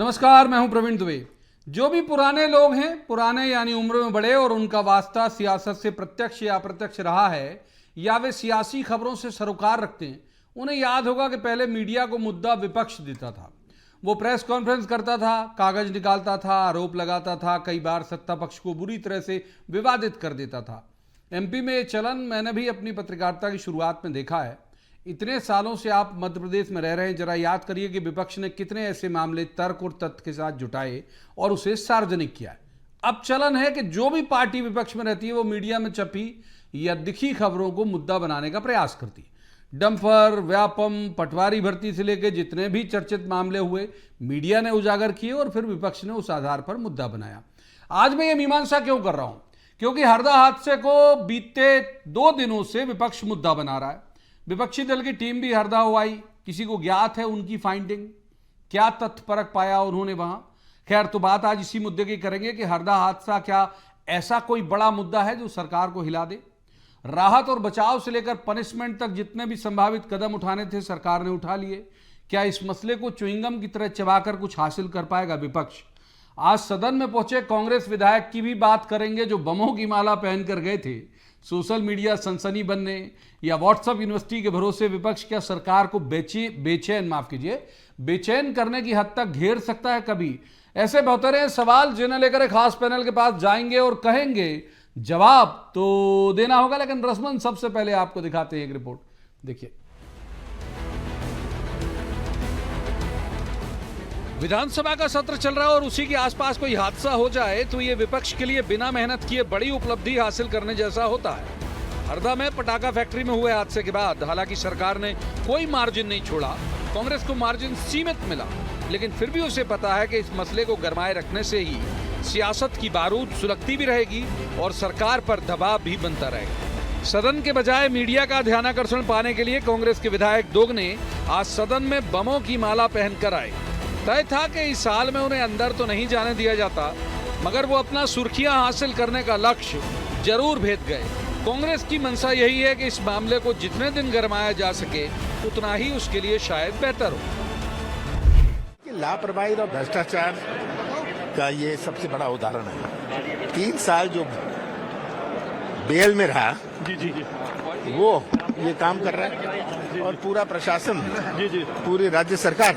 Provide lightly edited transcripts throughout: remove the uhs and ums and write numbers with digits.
नमस्कार, मैं हूं प्रवीण दुबे। जो भी पुराने लोग हैं, पुराने यानी उम्र में बड़े और उनका वास्ता सियासत से प्रत्यक्ष या अप्रत्यक्ष रहा है या वे सियासी खबरों से सरोकार रखते हैं, उन्हें याद होगा कि पहले मीडिया को मुद्दा विपक्ष देता था। वो प्रेस कॉन्फ्रेंस करता था, कागज निकालता था, आरोप लगाता था, कई बार सत्ता पक्ष को बुरी तरह से विवादित कर देता था। एमपी में ये चलन मैंने भी अपनी पत्रकारिता की शुरुआत में देखा है। इतने सालों से आप मध्य प्रदेश में रह रहे हैं, जरा याद करिए कि विपक्ष ने कितने ऐसे मामले तर्क और तथ्य के साथ जुटाए और उसे सार्वजनिक किया है। अब चलन है कि जो भी पार्टी विपक्ष में रहती है वो मीडिया में छपी या दिखी खबरों को मुद्दा बनाने का प्रयास करती है। डंपर, व्यापम, पटवारी भर्ती से लेकर जितने भी चर्चित मामले हुए, मीडिया ने उजागर किए और फिर विपक्ष ने उस आधार पर मुद्दा बनाया। आज मैं ये मीमांसा क्यों कर रहा हूं? क्योंकि हरदा हादसे को बीते 2 दिनों से विपक्ष मुद्दा बना रहा है। विपक्षी दल की टीम भी हरदा हो आई। किसी को ज्ञात है उनकी फाइंडिंग, क्या तथ्य परख पाया उन्होंने वहां? खैर, तो बात आज इसी मुद्दे की करेंगे कि हरदा हादसा क्या ऐसा कोई बड़ा मुद्दा है जो सरकार को हिला दे? राहत और बचाव से लेकर पनिशमेंट तक जितने भी संभावित कदम उठाने थे सरकार ने उठा लिए। क्या इस मसले को च्युइंगम की तरह चबाकर कुछ हासिल कर पाएगा विपक्ष? आज सदन में पहुंचे कांग्रेस विधायक की भी बात करेंगे जो बमों की माला पहनकर गए थे सोशल मीडिया सनसनी बनने या व्हाट्सएप यूनिवर्सिटी के भरोसे। विपक्ष क्या सरकार को बेचैन करने की हद तक घेर सकता है कभी? ऐसे बहुतेरे सवाल जिन्हें लेकर एक खास पैनल के पास जाएंगे और कहेंगे जवाब तो देना होगा, लेकिन रस्मन सबसे पहले आपको दिखाते हैं एक रिपोर्ट, देखिए। विधानसभा का सत्र चल रहा है और उसी के आसपास कोई हादसा हो जाए तो ये विपक्ष के लिए बिना मेहनत किए बड़ी उपलब्धि हासिल करने जैसा होता है। हरदा में पटाखा फैक्ट्री में हुए हादसे के बाद हालांकि सरकार ने कोई मार्जिन नहीं छोड़ा, कांग्रेस को मार्जिन सीमित मिला, लेकिन फिर भी उसे पता है कि इस मसले को गरमाए रखने से ही सियासत की बारूद सुलगती भी रहेगी और सरकार पर दबाव भी बनता रहेगा। सदन के बजाय मीडिया का ध्यानाकर्षण पाने के लिए कांग्रेस के विधायक दोगने आज सदन में बमों की माला पहनकर आए। तय था कि इस साल में उन्हें अंदर तो नहीं जाने दिया जाता, मगर वो अपना सुर्खियां हासिल करने का लक्ष्य जरूर भेद गए। कांग्रेस की मंशा यही है कि इस मामले को जितने दिन गरमाया जा सके उतना ही उसके लिए शायद बेहतर हो। लापरवाही और भ्रष्टाचार का ये सबसे बड़ा उदाहरण है। 3 साल जो बेल में रहा वो ये काम कर रहा है और पूरा प्रशासन, पूरी राज्य सरकार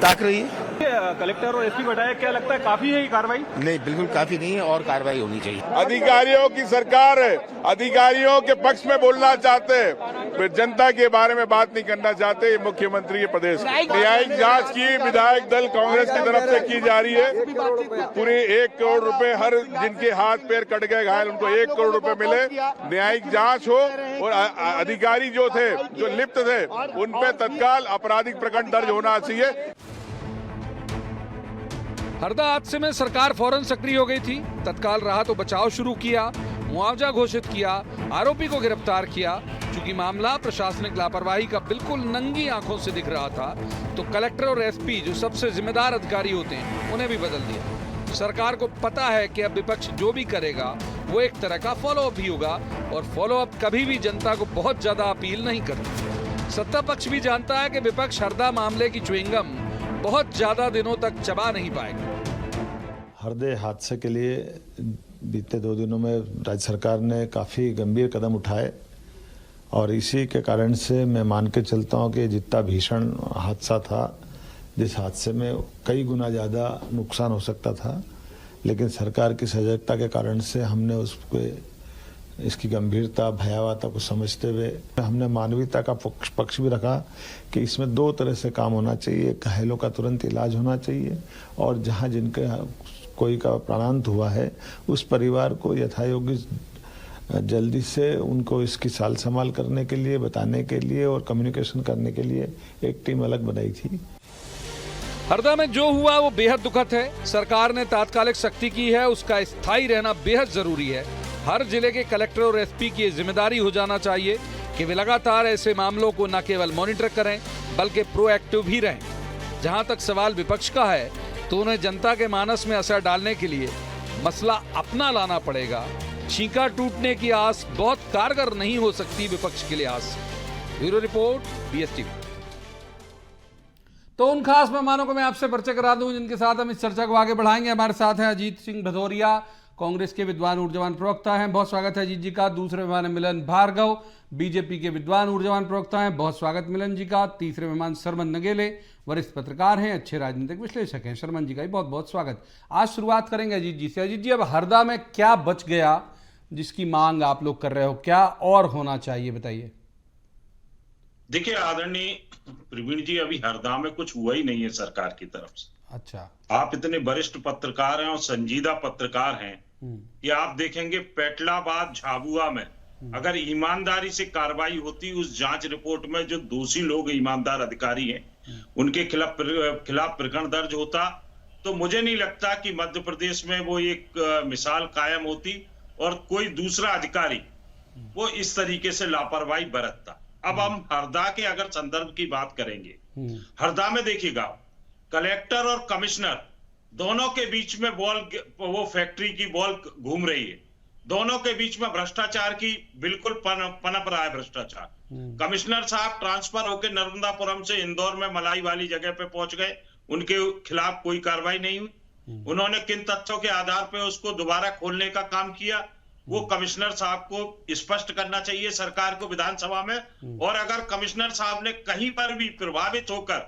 ताक रही है। कलेक्टर और एसपी बढ़ाया, क्या लगता है काफी है ये कार्रवाई? नहीं, बिल्कुल काफी नहीं है और कार्रवाई होनी चाहिए। अधिकारियों की सरकार है, अधिकारियों के पक्ष में बोलना चाहते हैं, फिर जनता के बारे में बात नहीं करना चाहते। ये मुख्यमंत्री के प्रदेश न्यायिक जांच की विधायक दल कांग्रेस की तरफ से की जा रही है। पूरे 1 करोड़ रुपए हर जिनके हाथ पैर कट गए घायल उनको 1 करोड़ रुपए मिले, न्यायिक जांच हो और अधिकारी जो थे जो लिप्त थे उन पे तत्काल आपराधिक प्रकरण दर्ज होना चाहिए। हरदा हादसे में सरकार फौरन सक्रिय हो गई थी, तत्काल राहत और बचाव शुरू किया, मुआवजा घोषित किया, आरोपी को गिरफ्तार किया। चूंकि मामला प्रशासनिक लापरवाही का बिल्कुल नंगी आंखों से दिख रहा था तो कलेक्टर और एसपी जो सबसे जिम्मेदार अधिकारी होते हैं उन्हें भी बदल दिया। सरकार को पता है कि अब विपक्ष जो भी करेगा वो एक तरह का फॉलोअप ही होगा और फॉलोअप कभी भी जनता को बहुत ज्यादा अपील नहीं करती। सत्ता पक्ष भी जानता है कि विपक्ष हरदा मामले की च्युइंगम बहुत ज्यादा दिनों तक चबा नहीं पाएगा। हरदे हादसे के लिए बीते 2 दिनों में राज्य सरकार ने काफ़ी गंभीर कदम उठाए और इसी के कारण से मैं मान के चलता हूं कि जितना भीषण हादसा था, जिस हादसे में कई गुना ज़्यादा नुकसान हो सकता था, लेकिन सरकार की सजगता के कारण से हमने उसको इसकी गंभीरता, भयावहता को समझते हुए हमने मानवीयता का पक्ष भी रखा कि इसमें 2 तरह से काम होना चाहिए। घायलों का तुरंत इलाज होना चाहिए और जहां जिनके कोई का प्राणांत हुआ है उस परिवार को यथायोग्य जल्दी से उनको इसकी साल संभाल करने के लिए, बताने के लिए और कम्युनिकेशन करने के लिए एक टीम अलग बनाई थी। हरदा में जो हुआ वो बेहद दुखद है। सरकार ने तात्कालिक सख्ती की है, उसका स्थायी रहना बेहद जरूरी है। हर जिले के कलेक्टर और एसपी की जिम्मेदारी हो जाना चाहिए कि वे लगातार ऐसे मामलों को न केवल मॉनिटर करें बल्कि प्रोएक्टिव भी रहें। जहां तक सवाल विपक्ष का है तो उन्हें जनता के मानस में असर डालने के लिए मसला अपना लाना पड़ेगा। छींका टूटने की आस बहुत कारगर नहीं हो सकती विपक्ष के लिहाज से। Bureau report, BSTV। तो उन खास मेहमानों को मैं आपसे परिचय करा दूं जिनके साथ हम इस चर्चा को आगे बढ़ाएंगे। हमारे साथ हैं अजीत सिंह भदौरिया, कांग्रेस के विद्वान ऊर्जावान प्रवक्ता हैं, बहुत स्वागत है अजीत जी का। दूसरे मेहमान है मिलन भार्गव, बीजेपी के विद्वान ऊर्जावान प्रवक्ता हैं, बहुत स्वागत मिलन जी का। तीसरे मेहमान शरमन नगेले, वरिष्ठ पत्रकार हैं, अच्छे राजनीतिक विश्लेषक हैं, शरमन जी का भी बहुत बहुत स्वागत। आज शुरुआत करेंगे अजीत जी से। अजीत जी, अब हरदा में क्या बच गया जिसकी मांग आप लोग कर रहे हो, क्या और होना चाहिए, बताइए। देखिए आदरणीय प्रवीण जी, अभी हरदा में कुछ हुआ ही नहीं है सरकार की तरफ से। अच्छा, आप इतने वरिष्ठ पत्रकार हैं और संजीदा पत्रकार हैं कि आप देखेंगे पेटलाबाद झाबुआ में अगर ईमानदारी से कार्रवाई होती, उस जांच रिपोर्ट में जो दोषी लोग ईमानदार अधिकारी हैं उनके खिलाफ प्रकरण दर्ज होता, तो मुझे नहीं लगता कि मध्य प्रदेश में वो एक मिसाल कायम होती और कोई दूसरा अधिकारी वो इस तरीके से लापरवाही बरतता। अब हम हरदा के अगर संदर्भ की बात करेंगे, हरदा में देखिएगा कलेक्टर और कमिश्नर दोनों के बीच में वो फैक्ट्री की बॉल घूम रही है, दोनों के बीच में भ्रष्टाचार की बिल्कुल पनप रहा है भ्रष्टाचार। कमिश्नर साहब ट्रांसफर होकर नर्मदापुरम से इंदौर में मलाई वाली जगह पे पहुंच गए, उनके खिलाफ कोई कार्रवाई नहीं हुई। उन्होंने किन तथ्यों के आधार पर उसको दोबारा खोलने का काम किया, वो कमिश्नर साहब को स्पष्ट करना चाहिए सरकार को विधानसभा में। और अगर कमिश्नर साहब ने कहीं पर भी प्रभावित होकर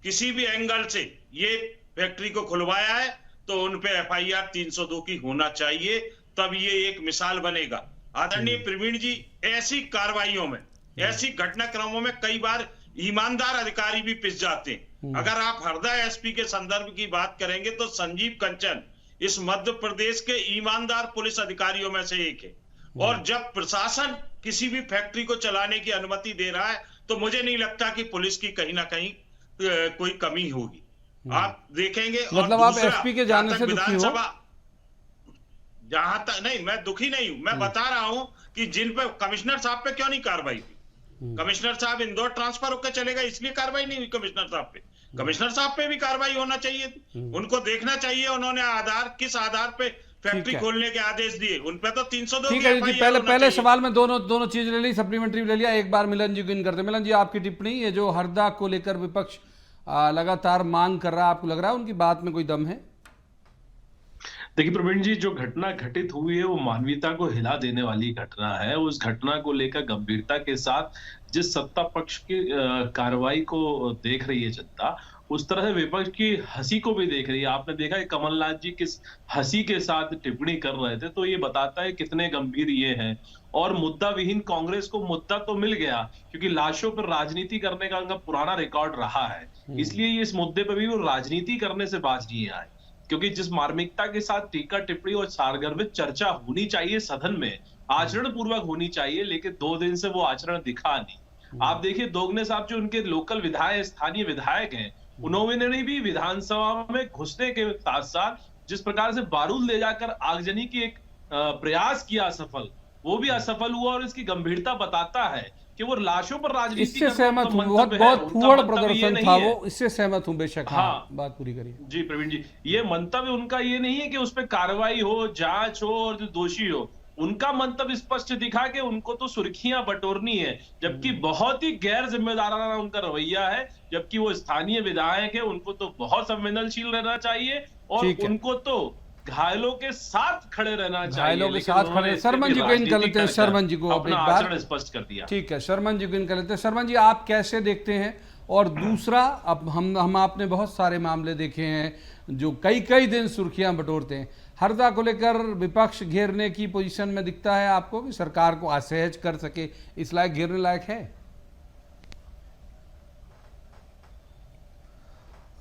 किसी भी एंगल से ये फैक्ट्री को खुलवाया है तो उन पे FIR 302 की होना चाहिए, तब ये एक मिसाल बनेगा। आदरणीय प्रवीण जी, ऐसी कार्रवाइयों में, ऐसी घटनाक्रमों में कई बार ईमानदार अधिकारी भी पिस जाते हैं। अगर आप हरदा SP के संदर्भ की बात करेंगे तो संजीव कंचन इस मध्य प्रदेश के ईमानदार पुलिस अधिकारियों में से एक है, और जब प्रशासन किसी भी फैक्ट्री को चलाने की अनुमति दे रहा है तो मुझे नहीं लगता कि पुलिस की कहीं ना कहीं कोई कमी होगी। आप देखेंगे। मतलब आप SP के जाने से दुखी हो? जहां तक नहीं, मैं दुखी नहीं हूं, मैं बता रहा हूं कि जिन पे कमिश्नर साहब पे क्यों नहीं कार्रवाई हुई। कमिश्नर साहब इंदौर ट्रांसफर होकर चले गए, इसलिए कार्रवाई नहीं हुई कमिश्नर साहब पे। कमिश्नर साहब पे भी कार्रवाई होना चाहिए थी, उनको देखना चाहिए उन्होंने किस आधार पे फैक्ट्री खोलने के आदेश दिए, उन पे तो 302। ठीक है जी, पहले सवाल में दोनों चीज ले ली, सप्लीमेंट्री ले लिया। एक बार मिलन जी को इन करते। मिलन जी, आपकी टिप्पणी, ये जो हरदा को लेकर विपक्ष लगातार मांग कर रहा है, आपको लग रहा है उनकी बात में कोई दम है? देखिए प्रवीण जी, जो घटना घटित हुई है वो मानवीयता को हिला देने वाली घटना है। उस घटना को लेकर गंभीरता के साथ जिस सत्ता पक्ष की कार्रवाई को देख रही है जनता, उस तरह से विपक्ष की हंसी को भी देख रही है। आपने देखा है कमलनाथ जी किस हंसी के साथ टिप्पणी कर रहे थे, तो ये बताता है कितने गंभीर ये हैं। और मुद्दा विहीन कांग्रेस को मुद्दा तो मिल गया, क्योंकि लाशों पर राजनीति करने का उनका पुराना रिकॉर्ड रहा है, इसलिए इस मुद्दे पर भी वो राजनीति करने से बाज नहीं आए। क्योंकि जिस मार्मिकता के साथ टीका टिप्पणी और सारगर्भित चर्चा होनी चाहिए सदन में, आचरण पूर्वक होनी चाहिए, लेकिन 2 दिन से वो आचरण दिखा नहीं। आप देखिए दोगने साहब जो उनके लोकल विधायक, स्थानीय विधायक हैं, उन्होंने भी विधानसभा में घुसने के साथ साथ जिस प्रकार से बारूद ले जाकर आगजनी की एक प्रयास किया असफल, वो भी असफल हुआ। और इसकी गंभीरता बताता है कि वो लाशों पर राजनीति, इससे सहमत हूं, बहुत फूहड़ प्रदर्शन था वो, इससे सहमत हूं बेशक। हाँ, बात पूरी करिए जी प्रवीण जी। ये मंतव्य उनका ये नहीं है कि उस पर कार्रवाई हो, जांच हो और जो दोषी हो, उनका मंतव्य स्पष्ट दिखा कि उनको तो सुर्खियां बटोरनी है, जबकि बहुत ही गैर जिम्मेदाराना उनका रवैया है। जबकि वो स्थानीय विधायक है, उनको तो बहुत संवेदनशील रहना चाहिए और उनको तो घायलों के साथ खड़े रहना चाहिए। घायलों के साथ खड़े। शरमन जी को इन कर लेते हैं, शरमन जी को अपना आचरण स्पष्ट कर दिया। ठीक है, शरमन जी को इन कर लेते हैं। शरमन जी, आप कैसे देखते हैं? और दूसरा, अब हम आपने बहुत सारे मामले देखे हैं जो कई दिन सुर्खियां बटोरते हैं। हरदा को लेकर विपक्ष घेरने की पोजीशन में दिखता है आपको कि सरकार को असहज कर सके, इस लायक घेरने लायक है?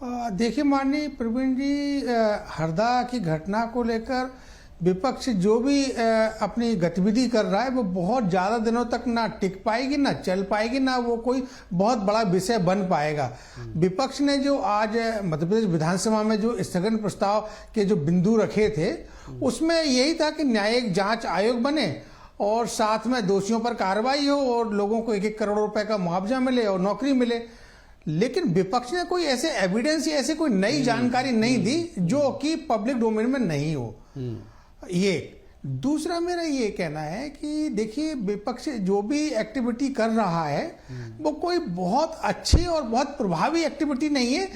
देखिए माननीय प्रवीण जी, हरदा की घटना को लेकर विपक्ष जो भी अपनी गतिविधि कर रहा है वो बहुत ज़्यादा दिनों तक ना टिक पाएगी, ना चल पाएगी, ना वो कोई बहुत बड़ा विषय बन पाएगा। विपक्ष ने जो आज मध्य प्रदेश विधानसभा में जो स्थगन प्रस्ताव के जो बिंदु रखे थे, उसमें यही था कि न्यायिक जांच आयोग बने और साथ में दोषियों पर कार्रवाई हो और लोगों को 1-1 करोड़ रुपए का मुआवजा मिले और नौकरी मिले। लेकिन विपक्ष ने कोई ऐसे एविडेंस या ऐसे कोई नई जानकारी नहीं दी जो कि पब्लिक डोमेन में नहीं हो। ये दूसरा मेरा ये कहना है कि देखिए विपक्ष जो भी एक्टिविटी कर रहा है वो कोई बहुत अच्छी और बहुत प्रभावी एक्टिविटी नहीं है।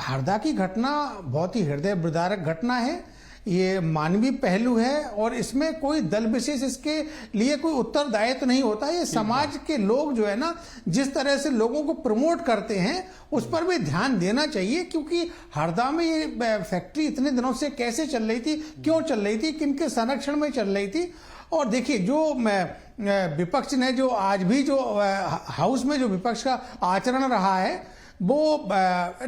हरदा की घटना बहुत ही हृदय विदारक घटना है, ये मानवीय पहलू है और इसमें कोई दल विशेष इसके लिए कोई उत्तरदायित्व नहीं होता। ये समाज के लोग जो है ना जिस तरह से लोगों को प्रमोट करते हैं उस पर भी ध्यान देना चाहिए, क्योंकि हरदा में ये फैक्ट्री इतने दिनों से कैसे चल रही थी, क्यों चल रही थी, किनके संरक्षण में चल रही थी। और देखिए जो विपक्ष ने जो आज भी जो हाउस में जो विपक्ष का आचरण रहा है वो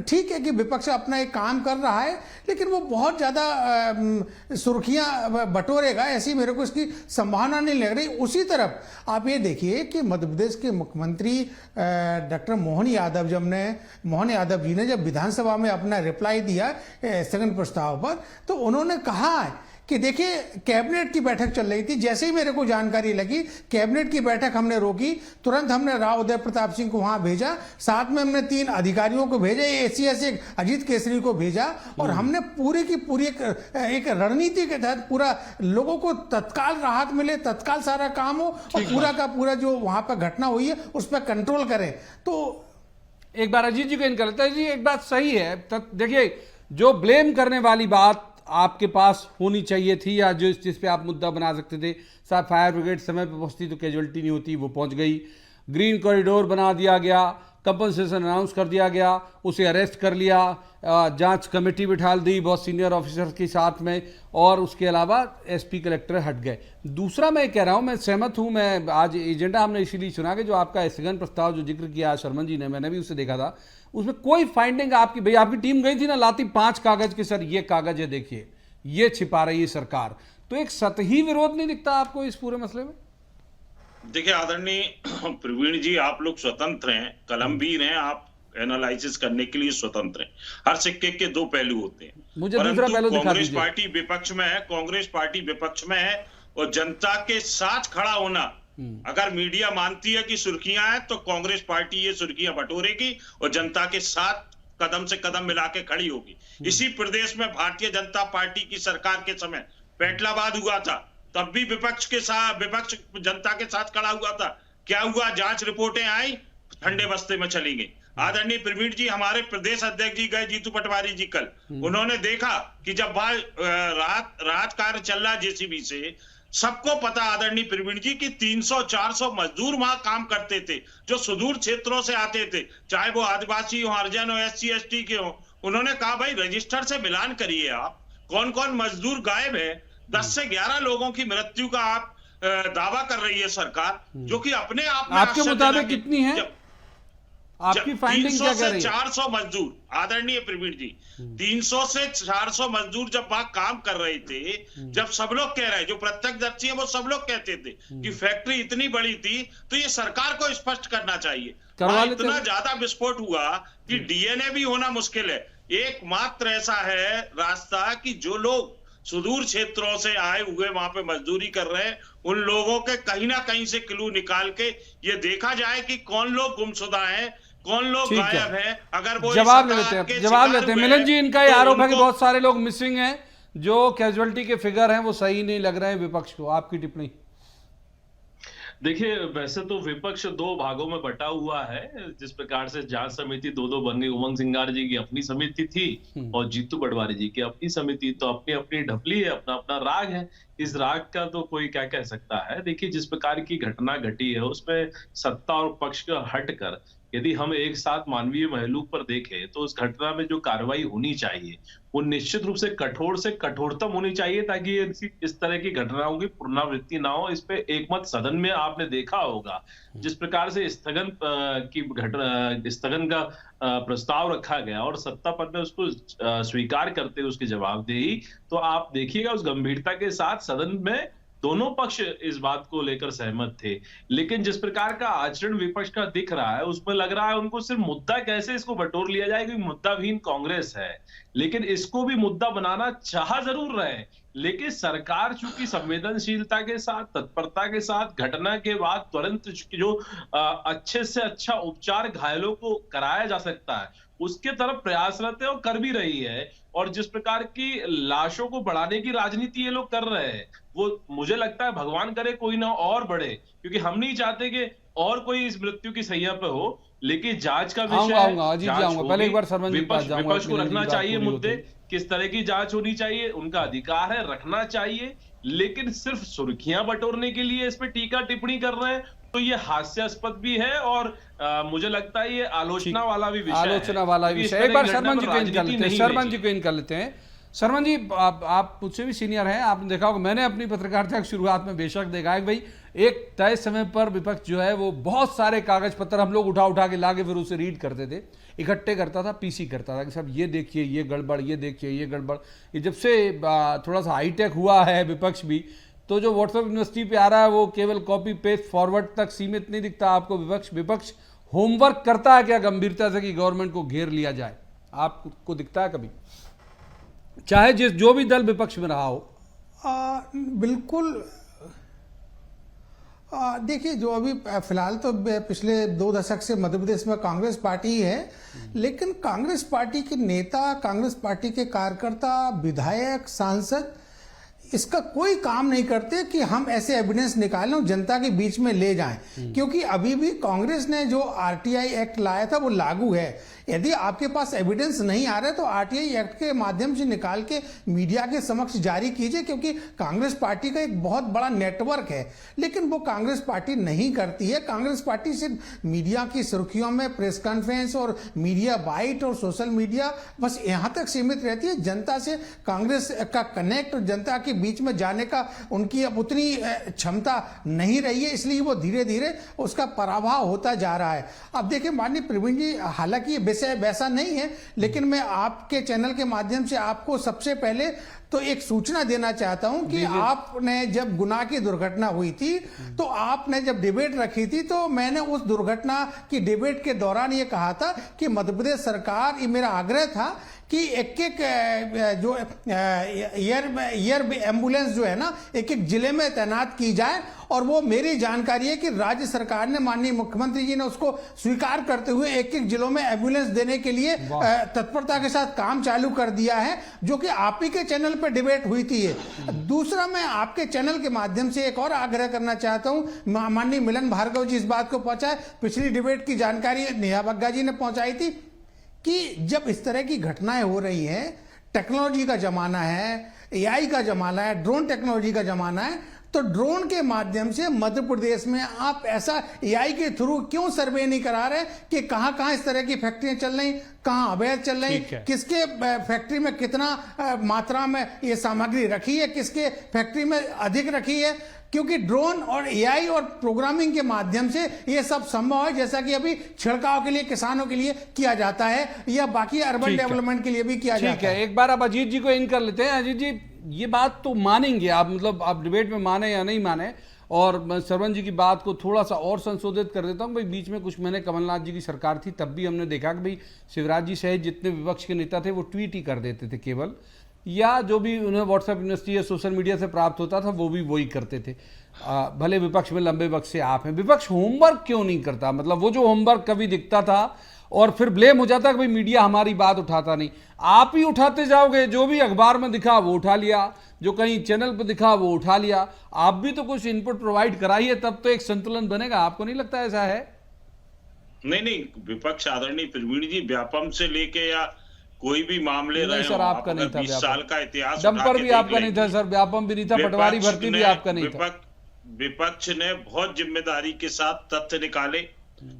ठीक है कि विपक्ष अपना एक काम कर रहा है, लेकिन वो बहुत ज़्यादा सुर्खियां बटोरेगा ऐसी मेरे को इसकी संभावना नहीं लग रही। उसी तरफ आप ये देखिए कि मध्य प्रदेश के मुख्यमंत्री डॉक्टर मोहन यादव जी ने जब विधानसभा में अपना रिप्लाई दिया स्थगन प्रस्ताव पर, तो उन्होंने कहा कि देखिए कैबिनेट की बैठक चल रही थी, जैसे ही मेरे को जानकारी लगी कैबिनेट की बैठक हमने रोकी, तुरंत हमने राव उदय प्रताप सिंह को वहां भेजा, साथ में हमने 3 अधिकारियों को भेजा, एसीएस एक अजीत केसरी को भेजा और हमने पूरी की पूरी एक रणनीति के तहत पूरा लोगों को तत्काल राहत मिले, तत्काल सारा काम हो और पूरा का पूरा जो वहां पर घटना हुई है उस पर कंट्रोल करें। तो एक बार अजीत जी को इनका लगता है जी एक बात सही है, देखिए जो ब्लेम करने वाली बात आपके पास होनी चाहिए थी या जो इस चीज़ पे आप मुद्दा बना सकते थे, साहब फायर ब्रिगेड समय पे पहुंचती तो कैजुअलिटी नहीं होती, वो पहुंच गई, ग्रीन कॉरिडोर बना दिया गया, कंपनसेशन अनाउंस कर दिया गया, उसे अरेस्ट कर लिया, जांच कमेटी बिठा दी बहुत सीनियर ऑफिसर्स के साथ में, और उसके अलावा एसपी कलेक्टर हट गए। दूसरा मैं कह रहा हूं, मैं सहमत हूं, मैं आज एजेंडा हमने इसीलिए चुना कि जो आपका स्थगन प्रस्ताव जो जिक्र किया शर्मन जी ने, मैंने भी उसे देखा था, उसमें कोई फाइंडिंग आपकी, भाई आपकी टीम गई थी ना, लाती 5 कागज के, सर ये कागज है देखिए, ये छिपा रही है सरकार, तो एक सतही विरोध नहीं दिखता आपको इस पूरे मसले में? देखिए आदरणीय प्रवीण जी, आप लोग स्वतंत्र हैं, कलमबीर हैं, आप एनालिसिस करने के लिए स्वतंत्र हैं। हर सिक्के के 2 पहलू होते हैं। मुझे दूसरा पहलू दिखा कांग्रेस दीजिए। पार्टी विपक्ष में है, कांग्रेस पार्टी विपक्ष में है और जनता के साथ खड़ा होना, अगर मीडिया मानती है कि सुर्खियां हैं तो कांग्रेस पार्टी ये सुर्खियां बटोरेगी और जनता के साथ कदम से कदम मिला के खड़ी होगी। इसी प्रदेश में भारतीय जनता पार्टी की सरकार के समय पेटलाबाद हुआ था, तब भी विपक्ष जनता के साथ खड़ा हुआ था। क्या हुआ? जांच रिपोर्टें आई, ठंडे बस्ते में चली गई। आदरणीय प्रवीण जी, हमारे प्रदेश अध्यक्ष जी गए, जीतू पटवारी जी, कल उन्होंने देखा कि जब राहत कार्य चल रहा जेसीबी से, सबको पता आदरणीय प्रवीण जी कि 300-400 मजदूर वहां काम करते थे जो सुदूर क्षेत्रों से आते थे, चाहे वो आदिवासी हो, हरिजन हो, SC ST के हो। उन्होंने कहा भाई रजिस्टर से मिलान करिए, आप कौन कौन मजदूर गायब है। 10 से 11 लोगों की मृत्यु का आप दावा कर रही है सरकार, जो कि अपने आप में आपके मुताबिक कितनी है? आपकी फाइंडिंग क्या कह रही है? 400 मजदूर आदरणीय प्रवीण जी, 300 से 400 मजदूर जब वहां काम कर रहे थे, जब सब लोग कह रहे हैं, जो प्रत्यक्षदर्शी है वो सब लोग कहते थे कि फैक्ट्री इतनी बड़ी थी, तो ये सरकार को स्पष्ट करना चाहिए। इतना ज्यादा विस्फोट हुआ कि DNA भी होना मुश्किल है। एकमात्र ऐसा है रास्ता कि जो लोग सुदूर क्षेत्रों से आए हुए वहां पे मजदूरी कर रहे हैं, उन लोगों के कहीं ना कहीं से क्लू निकाल के ये देखा जाए कि कौन लोग गुमशुदा हैं, कौन लोग गायब हैं। अगर वो जवाब लेते हैं मिलन जी, इनका ये आरोप है कि बहुत सारे लोग मिसिंग हैं, जो कैजुअलिटी के फिगर हैं वो सही नहीं लग रहे हैं विपक्ष को, आपकी टिप्पणी? देखिए, वैसे तो विपक्ष 2 भागों में बटा हुआ है। जिस प्रकार से जांच समिति 2 बन गई, उमंग सिंगार जी की अपनी समिति थी और जीतू पटवारी जी की अपनी समिति, तो अपनी अपनी ढपली है, अपना अपना राग है। इस राग का तो कोई क्या कह सकता है। देखिए, जिस प्रकार की घटना घटी है उसमें सत्ता और पक्ष का हटकर यदि हम एक साथ मानवीय पहलू पर देखें तो उस घटना में जो कार्रवाई होनी चाहिए वो निश्चित रूप से कठोर से कठोरतम होनी चाहिए, ताकि इस तरह की घटनाओं की पुनरावृत्ति ना हो। इस पे एकमत सदन में आपने देखा होगा, जिस प्रकार से स्थगन का प्रस्ताव रखा गया और सत्ता पक्ष ने उसको स्वीकार करते हुए उसकी जवाबदेही, तो आप देखिएगा उस गंभीरता के साथ सदन में दोनों पक्ष इस बात को लेकर सहमत थे। लेकिन जिस प्रकार का आचरण विपक्ष का दिख रहा है उसमें लग रहा है उनको सिर्फ मुद्दा कैसे इसको बटोर लिया जाए, क्योंकि मुद्दाविहीन कांग्रेस है, लेकिन इसको भी मुद्दा बनाना चाह जरूर रहे। लेकिन सरकार चूंकि संवेदनशीलता के साथ, तत्परता के साथ घटना के बाद तुरंत जो अच्छे से अच्छा उपचार घायलों को कराया जा सकता है उसके तरफ प्रयासरत है और कर भी रही है। और जिस प्रकार की लाशों को बढ़ाने की राजनीति ये लोग कर रहे हैं, वो मुझे लगता है भगवान करे कोई ना और बढ़े, क्योंकि हम नहीं चाहते कि और कोई इस मृत्यु की सैया पे हो। लेकिन जांच का विषय है, जांच पहले एक बार सरवंज जी के पास जाऊंगा, विपक्ष को मेरी रखना बात चाहिए पूरी मुद्दे, होती है। किस तरह की जांच होनी चाहिए उनका अधिकार है, रखना चाहिए। लेकिन सिर्फ सुर्खियां बटोरने के लिए इस पे टीका टिप्पणी कर रहे हैं तो ये हास्यास्पद भी है और मुझे लगता है ये आलोचना वाला भी विषय है। आलोचना वाला क्योंकि इस विषय। तरह एक बार की घटना शर्मन जी पर को इन कर राजनीति लेते हैं, नहीं शर्मन होनी जी को इन कर लेते हैं। शर्मन जी, आप मुझसे भी सीनियर हैं, आपने देखा होगा, मैंने अपनी पत्रकारिता की शुरुआत में बेशक देखा है कि भाई एक तय समय पर विपक्ष जो है वो बहुत सारे कागज पत्र हम लोग उठा के लाके फिर उसे रीड करते थे, इकट्ठे करता था, पीसी करता था कि साहब ये देखिए ये गड़बड़, ये देखिए ये गड़बड़। ये जब से थोड़ा सा हाईटेक हुआ है विपक्ष भी, तो जो व्हाट्सएप यूनिवर्सिटी पे आ रहा है वो केवल कॉपी पेस्ट फॉरवर्ड तक सीमित नहीं दिखता आपको। विपक्ष होमवर्क करता है क्या गंभीरता से कि गवर्नमेंट को घेर लिया जाए? आपको दिखता है कभी, चाहे जो भी दल विपक्ष में रहा हो? बिल्कुल। देखिए, जो अभी फिलहाल तो पिछले 2 दशक से मध्य प्रदेश में कांग्रेस पार्टी है, लेकिन कांग्रेस पार्टी के नेता, कांग्रेस पार्टी के कार्यकर्ता, विधायक, सांसद इसका कोई काम नहीं करते कि हम ऐसे एविडेंस निकालें और जनता के बीच में ले जाएं, क्योंकि अभी भी कांग्रेस ने जो आरटीआई एक्ट लाया था वो लागू है। यदि आपके पास एविडेंस नहीं आ रहा है तो आरटीआई एक्ट के माध्यम से निकाल के मीडिया के समक्ष जारी कीजिए, क्योंकि कांग्रेस पार्टी का एक बहुत बड़ा नेटवर्क है, लेकिन वो कांग्रेस पार्टी नहीं करती है। कांग्रेस पार्टी सिर्फ मीडिया की सुर्खियों में प्रेस कॉन्फ्रेंस और मीडिया बाइट और सोशल मीडिया बस यहाँ तक सीमित रहती है। जनता से कांग्रेस का कनेक्ट और जनता के बीच में जाने का उनकी अब उतनी क्षमता नहीं रही है, इसलिए वो धीरे धीरे उसका पराभव होता जा रहा है। अब देखिए माननीय प्रवीण जी, हालांकि ये विषय वैसा नहीं है, लेकिन मैं आपके चैनल के माध्यम से आपको सबसे पहले तो एक सूचना देना चाहता हूं कि आपने जब गुना की दुर्घटना हुई थी तो आपने जब डिबेट रखी थी तो मैंने उस दुर्घटना की डिबेट के दौरान ये कहा था कि मध्य प्रदेश सरकार, ये मेरा आग्रह था कि एक जो एयर एम्बुलेंस जो है ना एक जिले में तैनात की जाए, और वो मेरी जानकारी है कि राज्य सरकार ने, माननीय मुख्यमंत्री जी ने उसको स्वीकार करते हुए एक जिलों में एम्बुलेंस देने के लिए तत्परता के साथ काम चालू कर दिया है, जो कि आप ही के चैनल पर डिबेट हुई थी। दूसरा, मैं आपके चैनल के माध्यम से एक और आग्रह करना चाहता हूं, माननीय मिलन भार्गव जी इस बात को पहुंचाए, पिछली डिबेट की जानकारी नेहा बग्गा जी ने पहुंचाई थी कि जब इस तरह की घटनाएं हो रही हैं, टेक्नोलॉजी का जमाना है, एआई का जमाना है, ड्रोन टेक्नोलॉजी का जमाना है, तो ड्रोन के माध्यम से मध्य प्रदेश में आप ऐसा एआई के थ्रू क्यों सर्वे नहीं करा रहे कि कहां कहां इस तरह की फैक्ट्रियां चल रही, कहां अवैध चल रही, किसके फैक्ट्री में कितना मात्रा में ये सामग्री रखी है, किसके फैक्ट्री में अधिक रखी है, क्योंकि ड्रोन और एआई और प्रोग्रामिंग के माध्यम से ये सब संभव है, जैसा कि अभी छिड़काव के लिए किसानों के लिए किया जाता है या बाकी अर्बन डेवलपमेंट के लिए भी किया जाता है। एक बार आप अजीत जी को इन कर लेते हैं। अजीत जी, ये बात तो मानेंगे आप, मतलब आप डिबेट में माने या नहीं माने, और मैं सरवण जी की बात को थोड़ा सा और संशोधित कर देता हूँ। भाई बीच में कुछ महीने कमलनाथ जी की सरकार थी, तब भी हमने देखा कि भाई शिवराज जी सहित जितने विपक्ष के नेता थे वो ट्वीट ही कर देते थे केवल, या जो भी उन्हें व्हाट्सएप यूनिवर्सिटी या सोशल मीडिया से प्राप्त होता था वो भी वही करते थे। भले विपक्ष में लंबे वक्त से आप हैं, विपक्ष होमवर्क क्यों नहीं करता? मतलब वो जो होमवर्क कभी दिखता था और फिर ब्लेम हो जाता कि भाई मीडिया हमारी बात उठाता नहीं, आप ही उठाते जाओगे। जो भी अखबार में दिखा वो उठा लिया, जो कहीं चैनल पर दिखा वो उठा लिया, आप भी तो कुछ इनपुट प्रोवाइड कराइए, तब तो एक संतुलन बनेगा। आपको नहीं लगता ऐसा है? नहीं, विपक्ष आदरणीय प्रवीण जी व्यापम से लेके या कोई भी मामले रहे सर, आपका नहीं था 20 साल का इतिहास, डंपर भी आपका नहीं था सर, व्यापम भी नहीं था, पटवारी भर्ती भी आपका नहीं था। विपक्ष ने बहुत जिम्मेदारी के साथ तथ्य निकाले,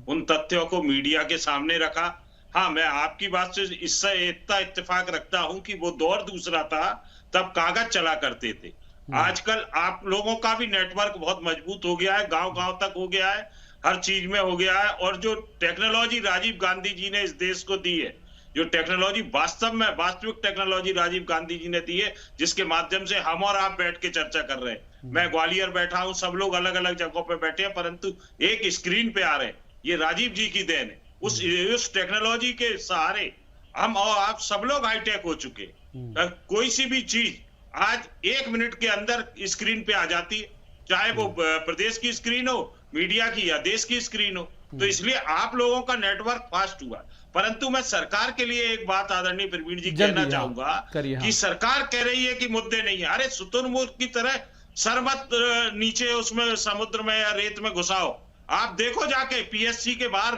उन तथ्यों को मीडिया के सामने रखा। हाँ, मैं आपकी बात से इससे इतना इत्तेफाक रखता हूं कि वो दौर दूसरा था, तब कागज चला करते थे। आजकल आप लोगों का भी नेटवर्क बहुत मजबूत हो गया है, गांव गांव तक हो गया है, हर चीज में हो गया है। और जो टेक्नोलॉजी राजीव गांधी जी ने इस देश को दी है, जो टेक्नोलॉजी वास्तव में वास्तविक टेक्नोलॉजी राजीव गांधी जी ने दी है, जिसके माध्यम से हम और आप बैठ के चर्चा कर रहे हैं। मैं ग्वालियर बैठा हूं, सब लोग अलग अलग जगहों पे बैठे हैं, परंतु एक स्क्रीन पे आ रहे हैं। ये राजीव जी की देन है। उस टेक्नोलॉजी के सहारे हम और आप सब लोग हाईटेक हो चुके। कोई सी भी चीज आज 1 मिनट के अंदर स्क्रीन पे आ जाती है, चाहे वो प्रदेश की स्क्रीन हो, मीडिया की या देश की स्क्रीन हो। तो इसलिए आप लोगों का नेटवर्क फास्ट हुआ। परंतु मैं सरकार के लिए एक बात आदरणीय प्रवीण जी कहना चाहूंगा कि सरकार कह रही है कि मुद्दे नहीं है। अरे शुतुरमुर्ग की तरह सर मत नीचे उसमें समुद्र में या रेत में घुसाओ। आप देखो जाके पीएससी के बाहर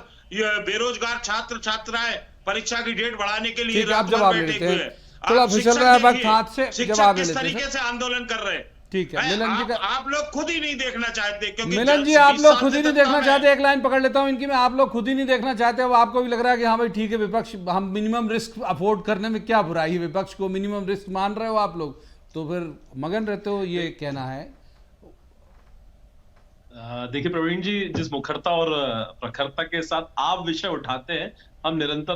बेरोजगार छात्र छात्राएं परीक्षा की डेट बढ़ाने के लिए आप जवाब लेते हैं, थोड़ा फिसल रहा है वक्त हाथ से, जवाब किस तरीके से आंदोलन कर रहे हैं। ठीक है मिलन जी का, आप लोग खुद ही नहीं देखना चाहते, क्योंकि मिलन जी आप लोग खुद ही नहीं देखना चाहते। एक लाइन पकड़ लेता हूं इनकी मैं, आप लोग खुद ही नहीं देखना चाहते, वो आपको भी लग रहा है कि हाँ भाई ठीक है विपक्ष, हम मिनिमम रिस्क अफोर्ड करने में क्या बुराई है, विपक्ष को मिनिमम रिस्क मान रहे हो आप लोग, तो फिर मगन रहते हो, ये कहना है। देखिए प्रवीण जी, जिस मुखरता और प्रखरता के साथ आप विषय उठाते हैं, हम निरंतर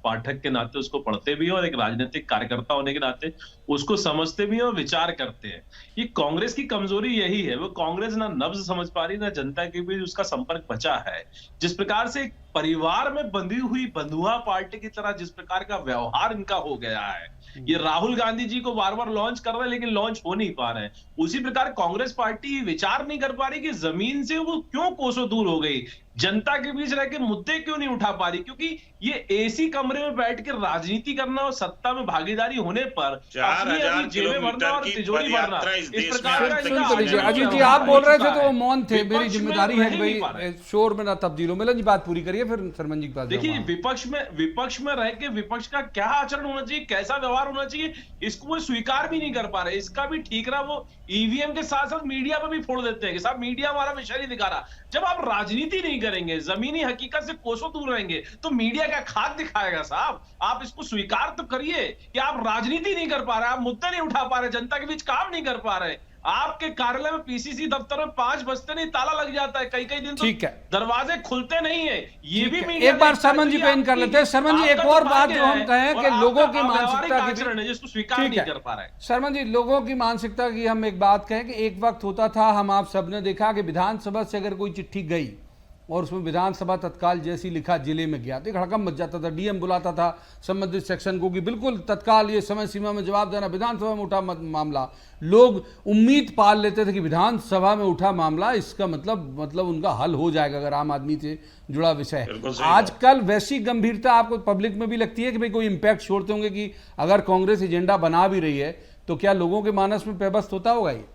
पाठक के नाते उसको पढ़ते भी हैं और एक राजनीतिक कार्यकर्ता होने के नाते उसको समझते भी हैं और विचार करते हैं। ये कांग्रेस की कमजोरी यही है, वो कांग्रेस ना नब्ज समझ पा रही, ना जनता के बीच उसका संपर्क बचा है। जिस प्रकार से एक परिवार में बंधी हुई बंधुआ पार्टी की तरह जिस प्रकार का व्यवहार इनका हो गया है, ये राहुल गांधी जी को बार बार लॉन्च कर रहे हैं लेकिन लॉन्च हो नहीं पा रहे हैं। उसी प्रकार कांग्रेस पार्टी विचार नहीं कर पा रही कि जमीन से वो क्यों कोसों दूर हो गई, जनता के बीच रह के मुद्दे क्यों नहीं उठा पा रही, क्योंकि ये एसी कमरे में बैठ के राजनीति करना और सत्ता में भागीदारी होने पर 4000 किलोमीटर की पदयात्रा इस देश में। अजीत जी आप बोल रहे थे तो वो मौन थे, मेरी जिम्मेदारी है कि भाई शोर में ना तब्दील हो। मिलन जी बात पूरी करिए, फिर सरमन जी के पास। देखिए विपक्ष में रह के विपक्ष का क्या आचरण होना चाहिए, कैसा व्यवहार होना चाहिए, इसको वो स्वीकार भी नहीं कर पा रहे। इसका भी ठीक रहा, वो ईवीएम के साथ साथ मीडिया पर भी फोड़ देते हैं कि साहब मीडिया हमारा विषय नहीं दिखा रहा। जब आप राजनीति नहीं करेंगे, जमीनी हकीकत से कोसों दूर रहेंगे, तो मीडिया क्या खाद दिखाएगा साहब। आप इसको स्वीकार तो करिए कि आप राजनीति नहीं कर पा रहे, आप मुद्दे नहीं उठा पा रहे, जनता के बीच काम नहीं कर पा रहे। आपके कार्यालय में पीसीसी दफ्तर में 5 बजते नहीं ताला लग जाता है, कई दिन तो दरवाजे खुलते नहीं है। ये भी मीडिया एक बार शर्मन जी पे इन कर लेते हैं। शर्मन जी एक और बात जो हम कहें कि लोगों की मानसिकता की, जिसको स्वीकार नहीं कर पा रहे हैं शर्मन जी, लोगों की मानसिकता की हम एक बात कहें कि एक वक्त होता था, हम आप सबने देखा कि विधानसभा से अगर कोई चिट्ठी गई और उसमें विधानसभा तत्काल जैसी लिखा जिले में गया तो एक हड़कंप मच जाता था, डीएम बुलाता था संबंधित सेक्शन को कि बिल्कुल तत्काल ये समय सीमा में जवाब देना। विधानसभा में उठा मामला, लोग उम्मीद पाल लेते थे कि विधानसभा में उठा मामला इसका मतलब उनका हल हो जाएगा अगर आम आदमी से जुड़ा विषय है। आजकल वैसी गंभीरता आपको पब्लिक में भी लगती है कि भाई कोई इम्पैक्ट छोड़ते होंगे कि अगर कांग्रेस एजेंडा बना भी रही है तो क्या लोगों के मानस में पेबस्त होता होगा ये?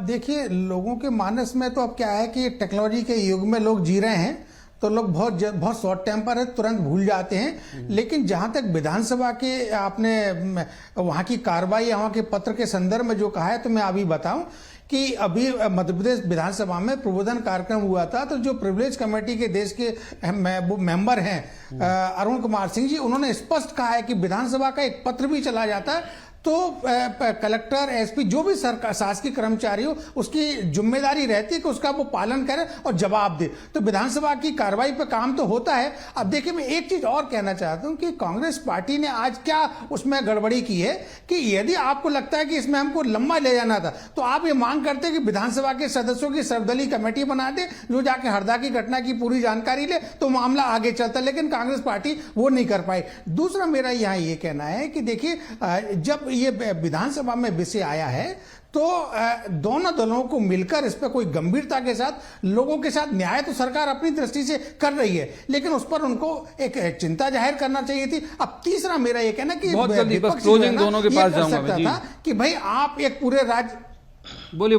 देखिए लोगों के मानस में तो अब क्या है कि टेक्नोलॉजी के युग में लोग जी रहे हैं, तो लोग बहुत शॉर्ट टेम्पर है, तुरंत भूल जाते हैं। लेकिन जहां तक विधानसभा के आपने वहां की कार्रवाई, वहां के पत्र के संदर्भ में जो कहा है, तो मैं अभी बताऊं कि अभी मध्य प्रदेश विधानसभा में प्रबोधन कार्यक्रम हुआ था, तो जो प्रिविलेज कमेटी के देश के मेंबर हैं अरुण कुमार सिंह जी, उन्होंने स्पष्ट कहा है कि विधानसभा का एक पत्र भी चला जाता है तो कलेक्टर, एसपी, जो भी सरकार शासकीय कर्मचारी हो, उसकी जिम्मेदारी रहती है कि उसका वो पालन करे और जवाब दे। तो विधानसभा की कार्रवाई पे काम तो होता है। अब देखिए मैं एक चीज और कहना चाहता हूं कि कांग्रेस पार्टी ने आज क्या उसमें गड़बड़ी की है कि यदि आपको लगता है कि इसमें हमको लंबा ले जाना था तो आप ये मांग करते कि विधानसभा के सदस्यों की सर्वदलीय कमेटी बना दे जो जाके हरदा की घटना की पूरी जानकारी ले, तो मामला आगे चलता। लेकिन कांग्रेस पार्टी वो नहीं कर पाई। दूसरा मेरा यहाँ ये कहना है कि देखिए जब ये विधानसभा में विषय आया है तो दोनों दलों को मिलकर इस पर कोई गंभीरता के साथ लोगों के साथ न्याय तो सरकार अपनी दृष्टि से कर रही है, लेकिन उस पर उनको एक चिंता जाहिर करना चाहिए थी। अब तीसरा मेरा ये कहना कि दोनों के पास सकता था कि भाई आप एक पूरे राज्य, बोलिए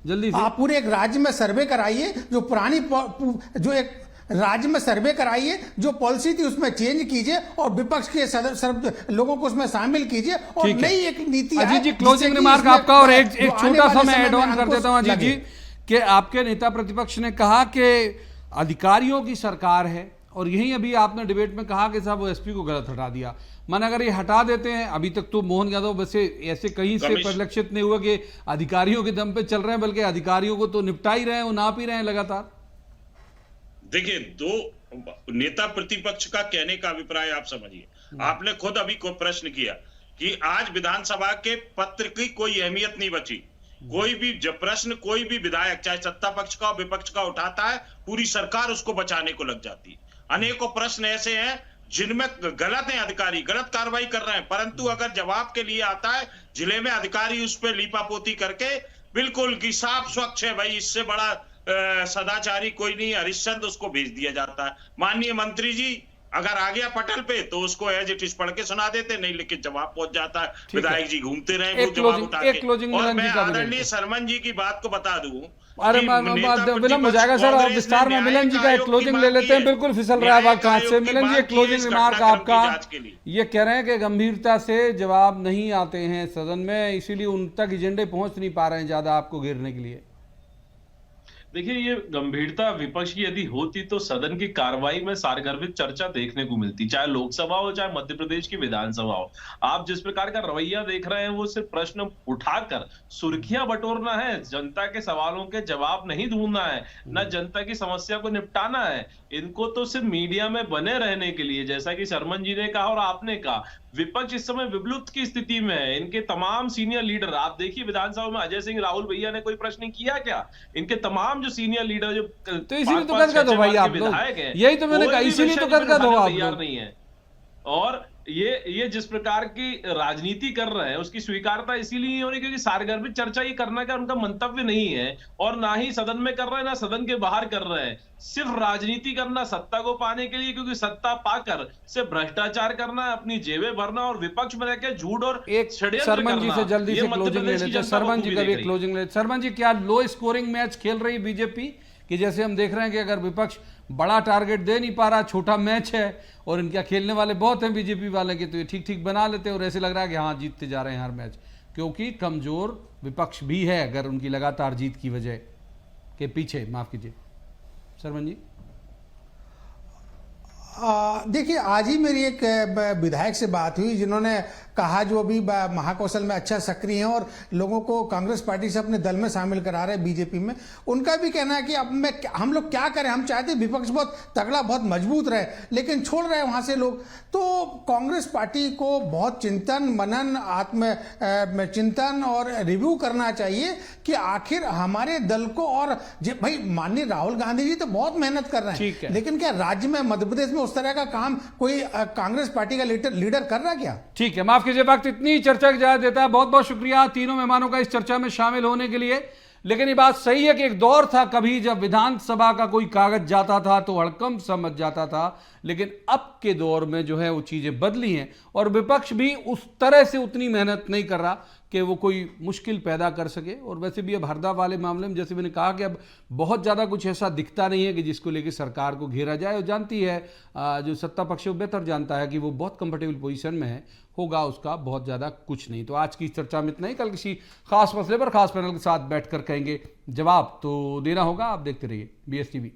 जल्दी से, आप पूरे एक राज्य में सर्वे कराइए, जो पुरानी जो एक राज्य में सर्वे कराइए, जो पॉलिसी थी उसमें चेंज कीजिए और विपक्ष के लोगों को उसमें शामिल कीजिए और नई एक नीति। अजीत जी क्लोजिंग रिमार्क आपका, और एक छोटा सा मैं ऐड ऑन कर देता हूं अजीत जी कि आपके नेता प्रतिपक्ष ने कहा कि अधिकारियों की सरकार है, और यही अभी आपने डिबेट में कहा कि साहब वो एसपी को गलत हटा दिया। मन अगर ये हटा देते हैं, अभी तक तो मोहन यादव वैसे ऐसे कहीं से परिलक्षित नहीं हुआ कि अधिकारियों के दम पे चल रहे हैं, बल्कि अधिकारियों को तो निपटा ही रहे हैं, वो नाप ही रहे हैं लगातार। देखिए, दो नेता प्रतिपक्ष का कहने का अभिप्राय आप समझिए। आपने खुद अभी को प्रश्न किया कि आज विधानसभा के पत्र की कोई अहमियत नहीं बची। कोई भी जब प्रश्न कोई भी विधायक चाहे सत्ता पक्ष का विपक्ष का उठाता है, पूरी सरकार उसको बचाने को लग जाती है। अनेकों प्रश्न ऐसे हैं जिनमें गलत है अधिकारी, गलत कार्रवाई कर रहे हैं, परंतु अगर जवाब के लिए आता है जिले में, अधिकारी उस पर लीपापोती करके बिल्कुल कि साफ स्वच्छ है भाई, इससे बड़ा सदाचारी कोई नहीं, हरिश्चंद्र, उसको भेज दिया जाता है। माननीय मंत्री जी अगर आ गया पटल पे तो उसको एज इट इज पढ़ के सुना देते, नहीं लेकिन जवाब पहुंच जाता है, विधायक जी घूमते रहे वो जवाब उठा के। और मैं आदरणीय शर्मन जी की बात को बता दूं, अरे विलम्ब हो जाएगा सर, और विस्तार में मिलन जी का एक क्लोजिंग ले लेते हैं, बिल्कुल फिसल रहा है वक्त हाथ से। मिलन जी एक क्लोजिंग रिमार्क आपका, ये कह रहे हैं कि गंभीरता से जवाब नहीं आते हैं सदन में, इसीलिए उन तक एजेंडे पहुंच नहीं पा रहे हैं ज्यादा आपको घेरने के लिए। देखिए, ये गंभीरता विपक्ष की यदि होती तो सदन की कार्रवाई में सारगर्भित चर्चा देखने को मिलती, चाहे लोकसभा हो चाहे मध्य प्रदेश की विधानसभा हो। आप जिस प्रकार का रवैया देख रहे हैं वो सिर्फ प्रश्न उठाकर सुर्खियां बटोरना है, जनता के सवालों के जवाब नहीं ढूंढना है, न जनता की समस्या को निपटाना है। इनको तो सिर्फ मीडिया में बने रहने के लिए, जैसा कि शर्मन जी ने कहा और आपने कहा, विपक्ष इस समय विप्लुप्त की स्थिति में है। इनके तमाम सीनियर लीडर, आप देखिए विधानसभा में अजय सिंह राहुल भैया ने कोई प्रश्न किया क्या? इनके तमाम जो सीनियर लीडर जो तो इसीलिए तो कर दो भाई आप लोग, यही तो मैंने कहा, इसीलिए तो कर दो आप तैयार नहीं है। और ये जिस प्रकार की राजनीति कर रहे हैं उसकी स्वीकारता इसीलिए नहीं हो रही क्योंकि सारगर्भित चर्चा ये करना का उनका मंतव्य नहीं है, और ना ही सदन में कर रहे हैं ना सदन के बाहर कर रहे हैं। सिर्फ राजनीति करना सत्ता को पाने के लिए, क्योंकि सत्ता पाकर से भ्रष्टाचार करना, अपनी जेबें भरना और विपक्ष में रहकर झूठ और एक शर्मन जी से जल्दी से क्लोजिंग ले लेते हैं। शर्मन जी का भी क्लोजिंग ले। शर्मन जी, क्या लो स्कोरिंग मैच खेल रही बीजेपी कि जैसे हम देख रहे हैं कि अगर विपक्ष बड़ा टारगेट दे नहीं पा रहा, छोटा मैच है और इनका खेलने वाले बहुत हैं बीजेपी वाले के, तो ये ठीक ठीक बना लेते हैं और ऐसे लग रहा है कि हाँ जीतते जा रहे हैं हर मैच, क्योंकि कमजोर विपक्ष भी है अगर उनकी लगातार जीत की वजह के पीछे। माफ कीजिए शर्मन जी। देखिए, आज ही मेरी एक विधायक से बात हुई जिन्होंने कहा, जो अभी महाकौशल में अच्छा सक्रिय हैं और लोगों को कांग्रेस पार्टी से अपने दल में शामिल करा रहे हैं बीजेपी में, उनका भी कहना है कि अब हम लोग क्या करें, हम चाहते विपक्ष बहुत तगड़ा बहुत मजबूत रहे लेकिन छोड़ रहे हैं वहां से लोग। तो कांग्रेस पार्टी को बहुत चिंतन मनन आत्म चिंतन और रिव्यू करना चाहिए कि आखिर हमारे दल को, और भाई माननीय राहुल गांधी जी तो बहुत मेहनत कर रहे हैं, लेकिन क्या राज्य में मध्य प्रदेश में उस तरह का काम कोई कांग्रेस पार्टी का लीडर कर रहा क्या? ठीक है, माफ कीजिए, वक्त इतनी चर्चा की इजाजत देता है। बहुत बहुत शुक्रिया तीनों मेहमानों का इस चर्चा में शामिल होने के लिए। लेकिन ये बात सही है कि एक दौर था कभी जब विधानसभा का कोई कागज जाता था तो हड़कंप समझ जाता था, लेकिन अब के दौर में जो है वो चीजें बदली हैं और विपक्ष भी उस तरह से उतनी मेहनत नहीं कर रहा कि वो कोई मुश्किल पैदा कर सके। और वैसे भी अब हरदा वाले मामले में जैसे मैंने कहा कि अब बहुत ज़्यादा कुछ ऐसा दिखता नहीं है कि जिसको लेके सरकार को घेरा जाए, और जानती है जो सत्ता पक्ष वो बेहतर जानता है कि वो बहुत कंफर्टेबल पोजीशन में है, होगा उसका बहुत ज़्यादा कुछ नहीं। तो आज की इस चर्चा में इतना ही, कल किसी खास मसले पर खास पैनल के साथ बैठकर कहेंगे जवाब तो देना होगा। आप देखते रहिए BSTV।